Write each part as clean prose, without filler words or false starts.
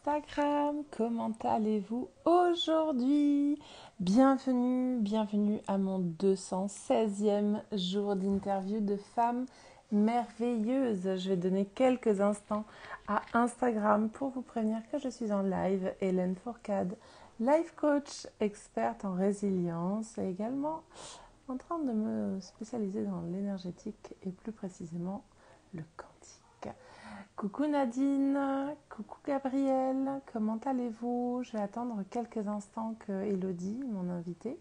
Instagram, comment allez-vous aujourd'hui? Bienvenue à mon 216e jour d'interview de femmes merveilleuses. Je vais donner quelques instants à Instagram pour vous prévenir que je suis en live. Hélène Fourcade, life coach, experte en résilience et également en train de me spécialiser dans l'énergétique et plus précisément le quantique. Coucou Nadine, coucou Gabrielle, comment allez-vous? Je vais attendre quelques instants que Elodie, mon invitée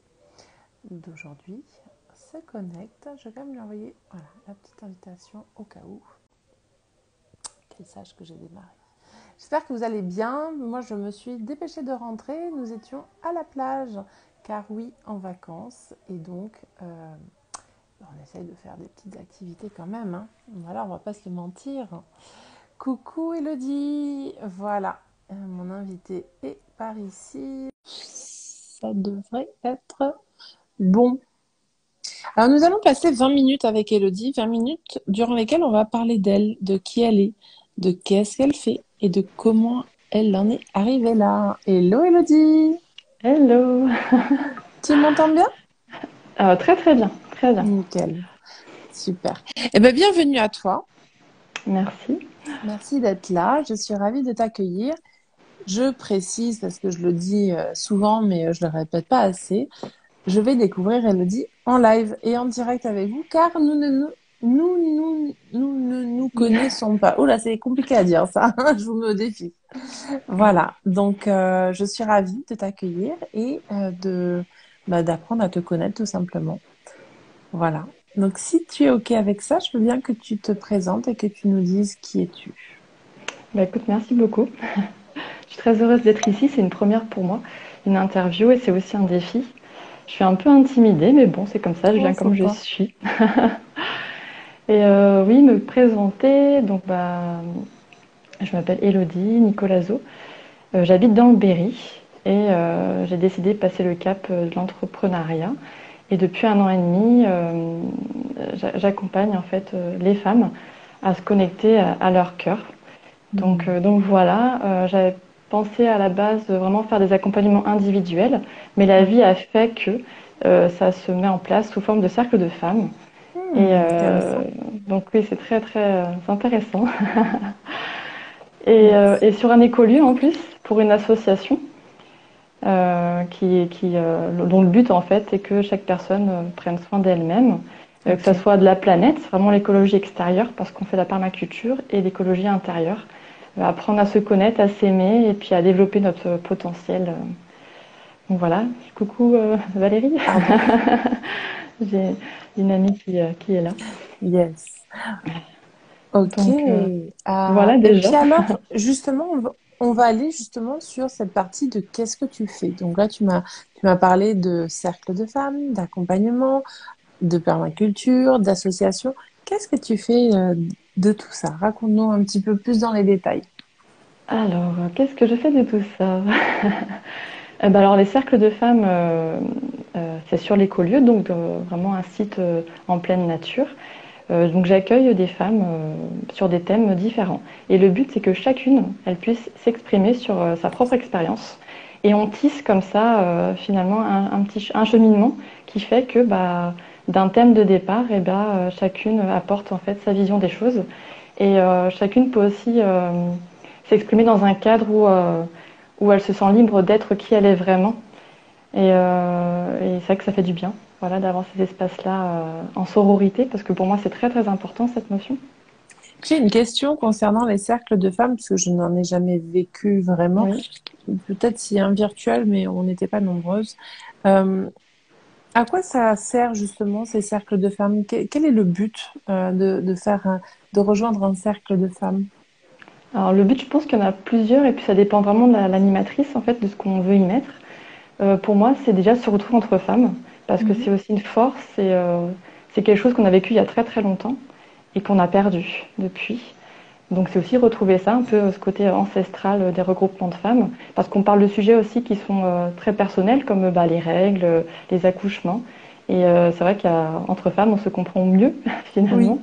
d'aujourd'hui, se connecte. Je vais quand même lui envoyer la petite invitation au cas où qu'elle sache que j'ai démarré. J'espère que vous allez bien. Moi, je me suis dépêchée de rentrer. Nous étions à la plage, car oui, en vacances. Et donc, on essaye de faire des petites activités quand même. Hein. Voilà, on va pas se le mentir. Coucou Elodie, voilà, mon invité est par ici. Ça devrait être bon. Alors nous allons passer 20 minutes avec Elodie, 20 minutes durant lesquelles on va parler d'elle, de qui elle est, de qu'est-ce qu'elle fait et de comment elle en est arrivée là. Hello Elodie, Hello. tu m'entends bien? Très très bien, très bien. Nickel, super. Eh bien bienvenue à toi, Merci. merci d'être là, je suis ravie de t'accueillir. Je précise, parce que je le dis souvent, mais je ne le répète pas assez, je vais découvrir Elodie en live et en direct avec vous, car nous ne nous connaissons pas. Oh là, c'est compliqué à dire ça, je vous mets au défi. Voilà, donc je suis ravie de t'accueillir et d'apprendre à te connaître tout simplement. Voilà, donc si tu es OK avec ça, je veux bien que tu te présentes et que tu nous dises qui es-tu. Bah, écoute, merci beaucoup. Je suis très heureuse d'être ici. C'est une première pour moi, une interview, et c'est aussi un défi. Je suis un peu intimidée, mais bon, c'est comme ça, je Oh, viens faut comme je pas. suis. Et oui, me présenter. Donc, je m'appelle Elodie Nicolazo. J'habite dans le Berry et j'ai décidé de passer le cap de l'entrepreneuriat. Et depuis 1 an et demi, j'accompagne en fait les femmes à se connecter à leur cœur. Hmm. Donc voilà, j'avais pensé à la base de vraiment faire des accompagnements individuels, mais la Ouais. vie a fait que ça se met en place sous forme de cercle de femmes. Et Intéressant. donc oui, c'est très très intéressant. Yes. Et sur un écolieu en plus, pour une association dont le but en fait est que chaque personne prenne soin d'elle-même, que ça Ok. soit de la planète, vraiment l'écologie extérieure parce qu'on fait la permaculture, et l'écologie intérieure, apprendre à se connaître, à s'aimer et puis à développer notre potentiel. Donc voilà, coucou Valérie, Pardon. j'ai une amie qui est là. Yes. Ok. Donc voilà Et déjà. puis alors, justement, on va aller justement sur cette partie de qu'est-ce que tu fais. Donc là, tu m'as parlé de cercle de femmes, d'accompagnement, de permaculture, d'association. Qu'est-ce que tu fais de tout ça? Raconte-nous un petit peu plus dans les détails. Alors, qu'est-ce que je fais de tout ça? Alors les cercles de femmes, c'est sur l'écolieu, donc vraiment un site en pleine nature. Donc j'accueille des femmes sur des thèmes différents. Et le but, c'est que chacune, elle puisse s'exprimer sur sa propre expérience. Et on tisse comme ça, finalement, un cheminement qui fait que d'un thème de départ, chacune apporte en fait sa vision des choses. Et chacune peut aussi s'exprimer dans un cadre où elle se sent libre d'être qui elle est vraiment. Et c'est vrai que ça fait du bien, voilà, d'avoir ces espaces-là en sororité, parce que pour moi c'est très très important cette notion. J'ai une question concernant les cercles de femmes, parce que je n'en ai jamais vécu vraiment. Oui. Peut-être s'il y a un virtuel, mais on n'était pas nombreuses. Euh, À quoi ça sert justement ces cercles de femmes? Quel est le but de faire de rejoindre un cercle de femmes? Alors le but, je pense qu'il y en a plusieurs, et puis ça dépend vraiment de l'animatrice en fait, de ce qu'on veut y mettre. Pour moi, c'est déjà se retrouver entre femmes, parce que Mhm. c'est aussi une force, et c'est quelque chose qu'on a vécu il y a très très longtemps et qu'on a perdu depuis. Donc c'est aussi retrouver ça, un peu ce côté ancestral des regroupements de femmes, parce qu'on parle de sujets aussi qui sont très personnels, comme les règles, les accouchements. Et c'est vrai qu'entre femmes, on se comprend mieux Oui, finalement.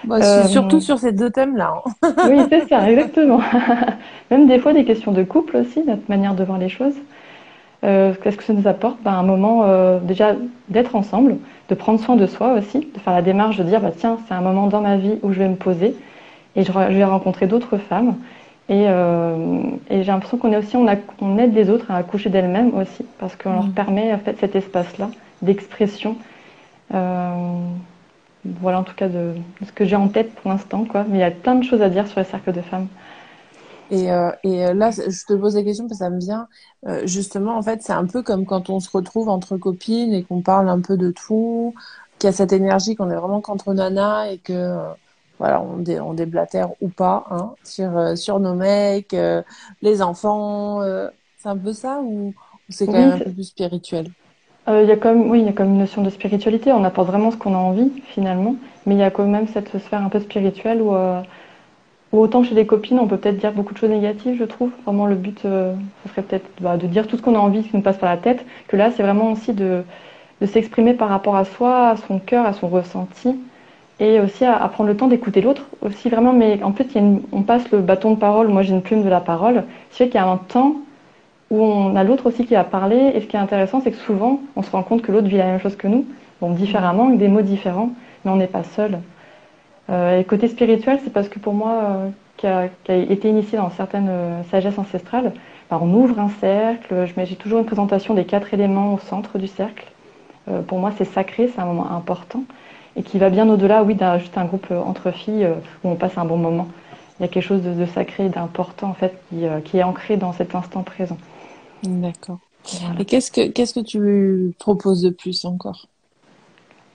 Bah, surtout Euh, sur ces deux thèmes-là, hein. oui, c'est ça, exactement. Même des fois des questions de couple aussi, notre manière de voir les choses. Qu'est-ce que ça nous apporte? Ben, un moment déjà d'être ensemble, de prendre soin de soi aussi, de faire la démarche de dire bah, tiens, c'est un moment dans ma vie où je vais me poser et je vais rencontrer d'autres femmes. Et j'ai l'impression qu'on est aussi, on aide les autres à accoucher d'elles-mêmes aussi, parce qu'on leur Mm. permet en fait cet espace-là d'expression. Euh, voilà en tout cas de ce que j'ai en tête pour l'instant, quoi. Mais il y a plein de choses à dire sur les cercles de femmes. Là, je te pose la question parce que ça me vient. Justement, en fait, c'est un peu comme quand on se retrouve entre copines et qu'on parle un peu de tout, qu'il y a cette énergie, qu'on est vraiment qu'entre nanas et que, voilà, on déblatère ou pas, hein, sur nos mecs, les enfants. C'est un peu ça ou c'est quand même Oui, un peu plus spirituel? il y a comme, oui, il y a comme une notion de spiritualité. On apporte vraiment ce qu'on a envie finalement, mais il y a quand même cette sphère un peu spirituelle où autant chez les copines, on peut peut-être dire beaucoup de choses négatives, je trouve. Vraiment, le but, ce serait peut-être bah, de dire tout ce qu'on a envie, ce qui nous passe par la tête. Que là, c'est vraiment aussi de s'exprimer par rapport à soi, à son cœur, à son ressenti, et aussi à prendre le temps d'écouter l'autre. Aussi vraiment, mais en fait, on passe le bâton de parole. Moi, j'ai une plume de la parole. Ce qui fait qu'il y a un temps où on a l'autre aussi qui va parler. Et ce qui est intéressant, c'est que souvent, on se rend compte que l'autre vit la même chose que nous, bon, Mm. différemment, avec des mots différents, mais on n'est pas seul. Et côté spirituel, c'est parce que pour moi, qui a été initié dans certaines sagesses ancestrales, bah, on ouvre un cercle. J'ai toujours une présentation des 4 éléments au centre du cercle. Pour moi, c'est sacré, c'est un moment important et qui va bien au-delà, oui, d'un juste un groupe entre filles où on passe un bon moment. Il y a quelque chose de sacré et d'important en fait qui est ancré dans cet instant présent. D'accord. Voilà. Et qu'est-ce que tu proposes de plus encore?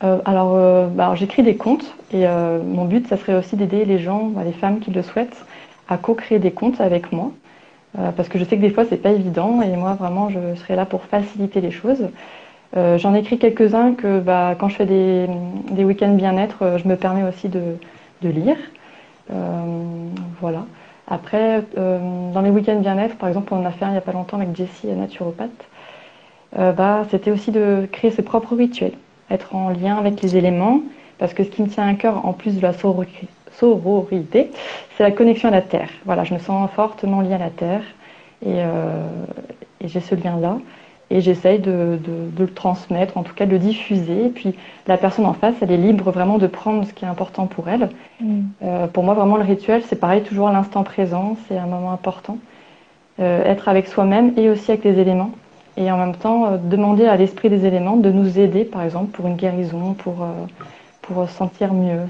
Alors, j'écris des contes et mon but, ça serait aussi d'aider les gens, bah, les femmes qui le souhaitent, à co-créer des contes avec moi. Parce que je sais que des fois, c'est pas évident et moi, vraiment, je serai là pour faciliter les choses. J'en écris quelques-uns que bah, quand je fais des week-ends bien-être, je me permets aussi de lire. Voilà. Après, dans les week-ends bien-être, par exemple, on en a fait un il n'y a pas longtemps avec Jessie, la naturopathe. Bah, c'était aussi de créer ses propres rituels, être en lien avec les Ok. éléments, parce que ce qui me tient à cœur, en plus de la sororité, c'est la connexion à la terre. Voilà, je me sens fortement liée à la terre et, euh, et j'ai ce lien-là. Et j'essaye de le transmettre, en tout cas de le diffuser. Et puis la personne en face, elle est libre vraiment de prendre ce qui est important pour elle. Mm. Pour moi, vraiment, le rituel, c'est pareil, toujours à l'instant présent, c'est un moment important. Être avec soi-même et aussi avec les éléments. Et en même temps, demander à l'esprit des éléments de nous aider, par exemple, pour une guérison, pour se sentir mieux.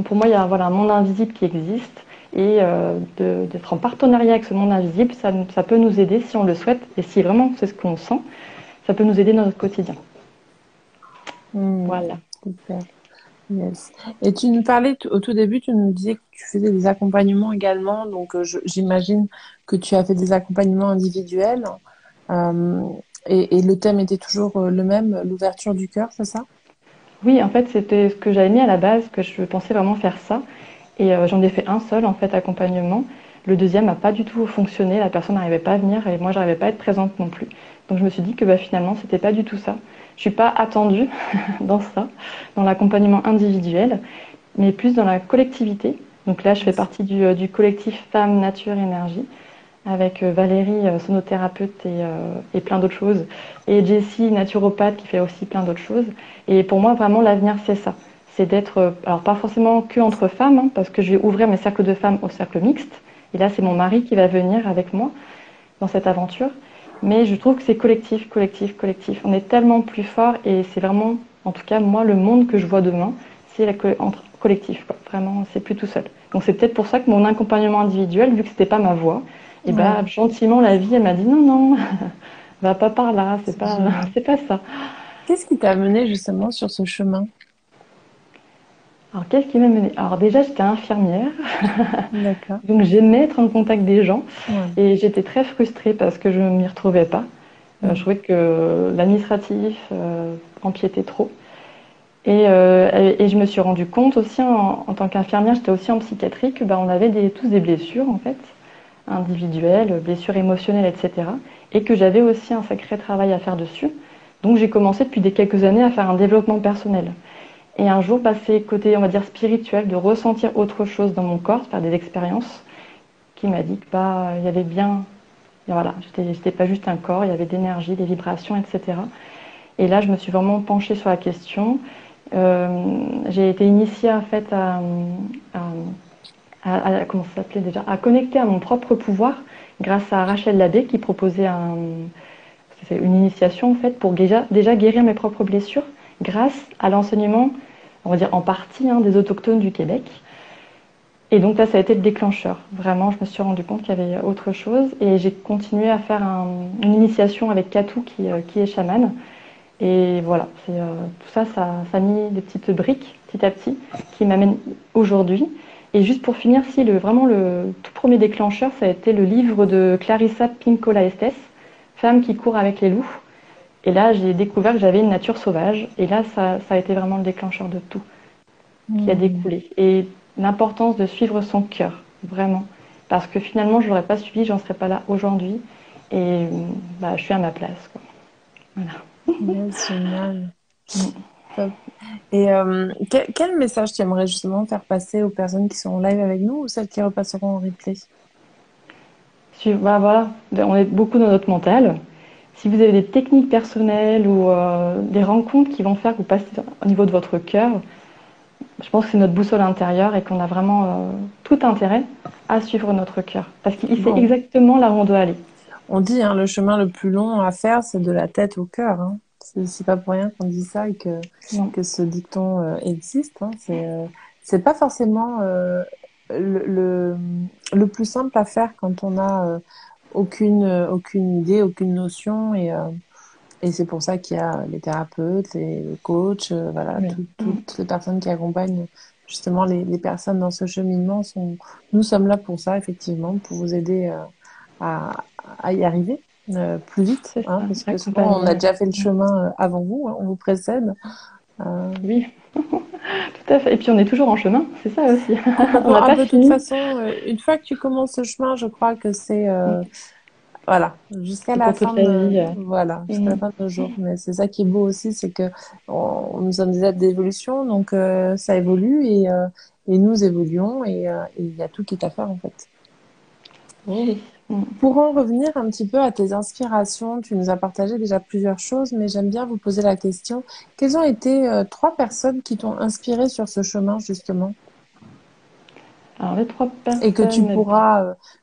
Pour moi, il y a voilà, un monde invisible qui existe. Et d'être en partenariat avec ce monde invisible, ça peut nous aider si on le souhaite. Et si vraiment c'est ce qu'on sent, ça peut nous aider dans notre quotidien. Mm. Voilà. Super. Yes. Et tu nous parlais au tout début, tu nous disais que tu faisais des accompagnements également. Donc, j'imagine que tu as fait des accompagnements individuels. Euh, et le thème était toujours le même, l'ouverture du cœur, c'est ça? Oui, en fait, c'était ce que j'avais mis à la base, que je pensais vraiment faire ça. Et j'en ai fait un seul, en fait, accompagnement. Le deuxième n'a pas du tout fonctionné, la personne n'arrivait pas à venir et moi, j'arrivais pas à être présente non plus. Donc je me suis dit que bah, finalement, c'était pas du tout ça. Je suis pas attendue dans ça, dans l'accompagnement individuel, mais plus dans la collectivité. Donc là, je fais partie du collectif Femmes, Nature, Énergie, avec Valérie, sonothérapeute et plein d'autres choses, et Jessie, naturopathe, qui fait aussi plein d'autres choses. Et pour moi, vraiment, l'avenir, c'est ça. C'est d'être, alors pas forcément que entre femmes, hein, parce que je vais ouvrir mes cercles de femmes au cercle mixte. Et là, c'est mon mari qui va venir avec moi dans cette aventure. Mais je trouve que c'est collectif, collectif, collectif. On est tellement plus fort et c'est vraiment, en tout cas, moi, le monde que je vois demain, c'est entre collectif, quoi. Vraiment, c'est plus tout seul. Donc c'est peut-être pour ça que mon accompagnement individuel, vu que c'était pas ma voie, et Ouais, bah gentiment la vie, elle m'a dit non, non, va pas par là, c'est c'est pas, génial. c'est pas ça. Qu'est-ce qui t'a amené justement sur ce chemin? Alors qu'est-ce qui m'a mené? Alors déjà, j'étais infirmière, D'accord. donc j'aimais être en contact des gens Ouais. et j'étais très frustrée parce que je m'y retrouvais pas. Je Mm. trouvais que l'administratif empiétait trop. Et je me suis rendu compte aussi en tant qu'infirmière, j'étais aussi en psychiatrie, que bah, on avait tous des blessures en fait, individuelles, blessures émotionnelles, etc. Et que j'avais aussi un sacré travail à faire dessus. Donc j'ai commencé depuis quelques années à faire un développement personnel. Et un jour, c'est côté, on va dire, spirituel, de ressentir autre chose dans mon corps, faire des expériences, qui m'a dit que il y avait bien, et voilà, j'étais pas juste un corps, il y avait de l'énergie, des vibrations, etc. Et là, je me suis vraiment penchée sur la question. J'ai été initiée en fait à, comment ça s'appelait déjà, à connecter à mon propre pouvoir grâce à Rachel Labbé qui proposait c'est une initiation en fait pour déjà guérir mes propres blessures grâce à l'enseignement, on va dire en partie, des autochtones du Québec. Et donc là, ça a été le déclencheur. Vraiment, je me suis rendu compte qu'il y avait autre chose et j'ai continué à faire une initiation avec Katou qui est chamane. Et voilà, tout ça, ça a mis des petites briques petit à petit qui m'amènent aujourd'hui. Et juste pour finir, vraiment le tout premier déclencheur, ça a été le livre de Clarissa Pinkola Estes, Femme qui court avec les loups. Et là, j'ai découvert que j'avais une nature sauvage. Et là, ça a été vraiment le déclencheur de tout qui a découlé. Et l'importance de suivre son cœur, vraiment. Parce que finalement, je ne l'aurais pas suivi, j'en serais pas là aujourd'hui. Et je suis à ma place, quoi. Voilà. Yes, génial. Top. Et quel message tu aimerais justement faire passer aux personnes qui sont en live avec nous ou celles qui repasseront en replay? Voilà, on est beaucoup dans notre mental. Si vous avez des techniques personnelles ou des rencontres qui vont faire que vous passez au niveau de votre cœur, je pense que c'est notre boussole intérieure et qu'on a vraiment tout intérêt à suivre notre cœur. Parce qu'il sait Bon, exactement là où on doit aller. on dit le chemin le plus long à faire, c'est de la tête au cœur. Hein. C'est pas pour rien qu'on dit ça et Non. que ce dicton existe. Hein. C'est pas forcément le, le, le plus simple à faire quand on a aucune idée, aucune notion et c'est pour ça qu'il y a les thérapeutes, les coachs, voilà, Oui. toutes les personnes qui accompagnent justement les personnes dans ce cheminement nous sommes là pour ça, effectivement, pour vous aider à, à y arriver plus vite, C'est hein, ça, parce que souvent on a accompagner. déjà fait le chemin avant vous, hein, on vous précède. Euh, Oui, tout à fait. Et puis on est toujours en chemin, c'est ça aussi. On Complètement. n'a Ah, pas bah, de toute fini. façon, une fois que tu commences ce chemin, je crois que c'est voilà, jusqu'à C'est la pour fin toute la de, vie. voilà, jusqu'à la Mm. fin de nos jours. Mais c'est ça qui est beau aussi, c'est que nous sommes des êtres d'évolution, donc ça évolue et nous évoluons et il y a tout qui est à faire en fait. Oui. Mm. Pour en revenir un petit peu à tes inspirations, tu nous as partagé déjà plusieurs choses, mais j'aime bien vous poser la question, quelles ont été trois personnes qui t'ont inspiré sur ce chemin justement Alors les trois et personnes,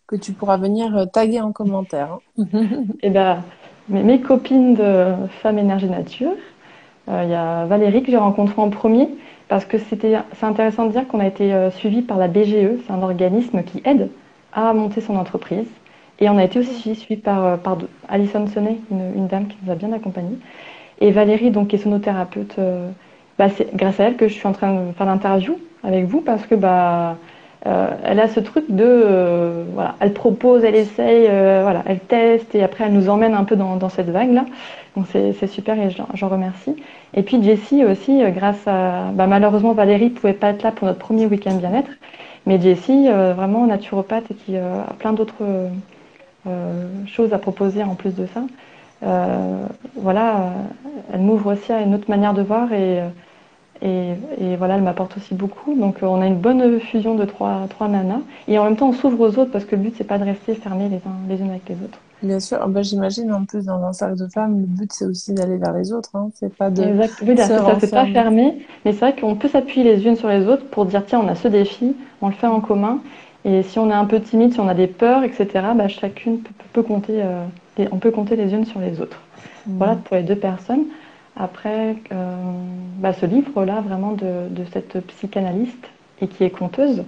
que tu pourras venir taguer en commentaire, hein. eh ben, mes copines de Femmes Énergie Nature. Il y a Valérie que j'ai rencontrée en premier parce que c'est intéressant de dire qu'on a été suivi par la BGE, c'est un organisme qui aide à monter son entreprise. Et on a été aussi suivi par Alison Sonnet, une dame qui nous a bien accompagnés. Et Valérie, donc, qui est sonothérapeute, c'est grâce à elle que je suis en train de faire l'interview avec vous parce que elle a ce truc de voilà, elle propose, elle essaye, voilà, elle teste et après elle nous emmène un peu dans cette vague là. Donc c'est super et j'en remercie. Et puis Jessie aussi, grâce à malheureusement Valérie pouvait pas être là pour notre premier week-end bien-être, mais Jessie vraiment naturopathe et qui a plein d'autres choses à proposer en plus de ça. Voilà, elle m'ouvre aussi à une autre manière de voir et voilà, elle m'apporte aussi beaucoup. Donc on a une bonne fusion de trois nanas. Et en même temps, on s'ouvre aux autres parce que le but, c'est pas de rester fermés les unes avec les autres. Bien sûr, ah bah, j'imagine en plus dans un cercle de femmes, le but c'est aussi d'aller vers les autres, hein. C'est pas de Exact. Oui, là, se c'est ça, c'est pas renfermer. fermé. Mais c'est vrai qu'on peut s'appuyer les unes sur les autres pour dire, tiens, on a ce défi, on le fait en commun. Et si on est un peu timide, si on a des peurs, etc., chacune peut compter, on peut compter les unes sur les autres. Voilà Mm. pour les deux personnes. Après, ce livre-là, vraiment de cette psychanalyste et qui est conteuse,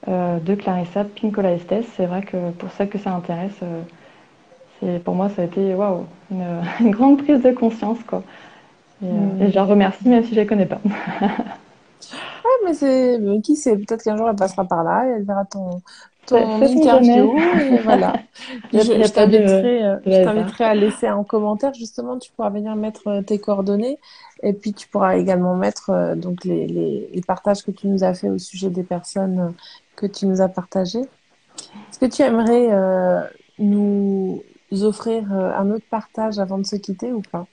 de Clarissa Pinkola Estes, c'est vrai que pour ça que ça intéresse, pour moi, ça a été waouh, une grande prise de conscience, quoi. Et je Mm. la remercie, même si je ne la connais pas. Ouais, mais c'est qui sait, peut-être qu'un jour elle passera par là et elle verra ton Sait-on jamais. interview et voilà. Puis Il n'y a pas de je hasard. t'inviterai à laisser un commentaire justement, tu pourras venir mettre tes coordonnées et puis tu pourras également mettre donc les partages que tu nous as fait au sujet des personnes que tu nous as partagées. Est-ce que tu aimerais nous offrir un autre partage avant de se quitter ou pas?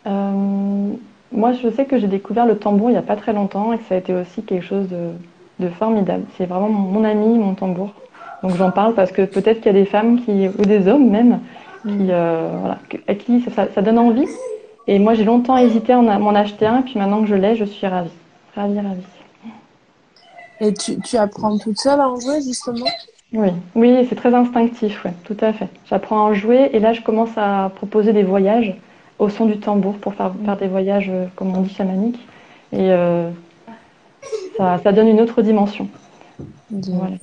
Euh, Moi, je sais que j'ai découvert le tambour il n'y a pas très longtemps et que ça a été aussi quelque chose de formidable. C'est vraiment mon ami, mon tambour. Donc j'en parle parce que peut-être qu'il y a des femmes qui, ou des hommes même, qui, Mm. voilà, à qui ça donne envie. Et moi, j'ai longtemps hésité à m'en acheter un, et puis maintenant que je l'ai, je suis ravie. Ravie, ravie. Et tu apprends toute seule à en jouer, justement? Oui, oui, c'est très instinctif, ouais, tout à fait. J'apprends à en jouer et là, je commence à proposer des voyages au son du tambour pour faire des Mm. voyages, comme on dit, chamaniques. Et ça donne une autre dimension. Voilà. Génial.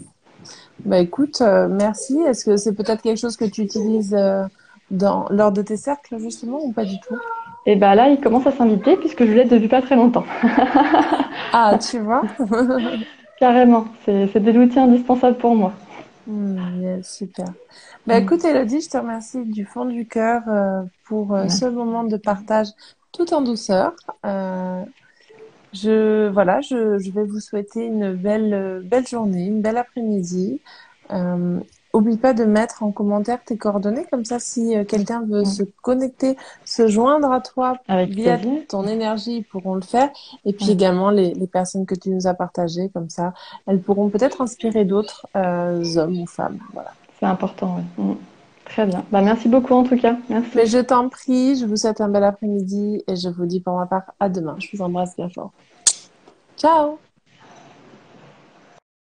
Bah écoute, merci. Est-ce que c'est peut-être quelque chose que tu utilises lors de tes cercles, justement, ou pas du tout? Et bah là, il commence à s'inviter puisque je l'ai depuis pas très longtemps. Ah, tu vois? Carrément, c'est des outils indispensables pour moi. Yes, super. Bah Mm. écoute, Elodie, je te remercie du fond du cœur pour ce Merci. moment de partage tout en douceur. Euh, je vais vous souhaiter une belle journée, une belle après-midi. Euh, Oublie pas de mettre en commentaire tes coordonnées, comme ça, si quelqu'un veut Mm. se connecter, se joindre à toi Avec via plaisir. ton énergie, ils pourront le faire. Et puis Mm. également les personnes que tu nous as partagées, comme ça, elles pourront peut-être inspirer d'autres hommes ou femmes. Voilà. C'est important, oui. Mm. Très bien. Bah, merci beaucoup en tout cas. Merci. Mais je t'en prie, je vous souhaite un bel après-midi et je vous dis pour ma part à demain. Je vous embrasse bien fort. Ciao!